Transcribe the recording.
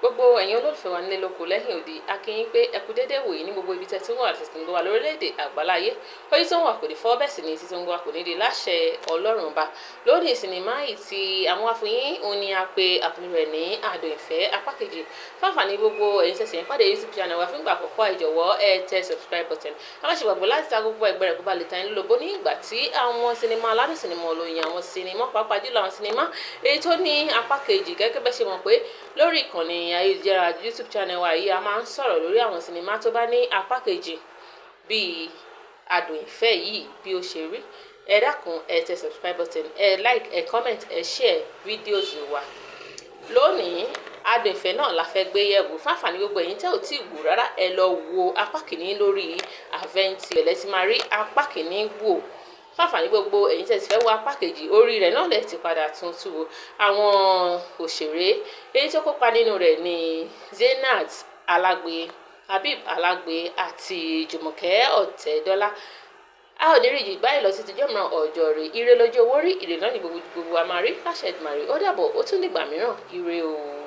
gbogbo ẹ̀yin olólùfẹ́ wa nílé lóko lẹ́yìn òdì a kí yín pé ẹ kú dédé wòye ní gbogbo ibi tẹ́ tí ń wà àti tí ń gbọ́ wa lórílẹ̀‐èdè àgbáláyé orí tó ń wà kò ní fọ́ bẹ́ẹ̀ sì ni títí ń gbọ́ wa kò ní di láṣẹ Ọlọ́run Ọba lónìí sinimá yìí tí àwọn afọyín òun ni a pe àkùnrin rẹ̀ ní ADUN IFE apá kejì fáfàní gbogbo ẹ̀yin tẹ̀sí ń pàdé YouTube channel wa fún ìgbà àkọ́kọ́ ẹ jọ̀wọ́ ẹ tẹ subscribe button a má ṣe gbàgbọ́ láti ta gbogbo ẹgbẹ́ rẹ̀ kó ba lè ta yín lólobó ní ìgbà tí àwọn sinimá aládùn sinimá olóyin àwọn sinimá pàápàá jùlọ àwọn sinimá èyí tó ní apá kejì gẹ́gẹ́ bẹ́ ṣe mọ̀ pé lórí ìkànnì ayélujára YouTube channel wa yìí a máa ń sọ̀rọ̀ lórí àwọn sinimá tó bá ní apá kejì bíi ADUN IFE yìí bí ó ṣe rí ẹ dákun ẹ tẹ subscribe button ẹ like ẹ comment ẹ share videos wa lónìí ADUN IFE náà la fẹ́ gbé yẹ̀wò fáfàní gbogbo ẹ̀yin tẹ́ ò tí ì wò rárá ẹ lọ wo apá kìíní lórí Aventi ẹ̀ lẹ́tí máa rí apá kìíní wò fáfàní gbogbo ẹ̀yin tẹ́ ti fẹ́ wo apá kejì orí rẹ̀ náà lẹ̀ ti padà tuntun wo àwọn òṣèré èyí tó kópa nínú rẹ̀ ní Zeenat Alagbe Habeeb Alagbe àti Jumoke Odetola a ò ní rí yìí báyìí lọ sí tìjọ́ mìíràn ọjọ́ rẹ̀ ire lójú owó rí ire náà ní gbogbo a máa rí láṣẹ Èdùmàrè ó dàbọ̀ ó tún nígbà mìíràn ire o.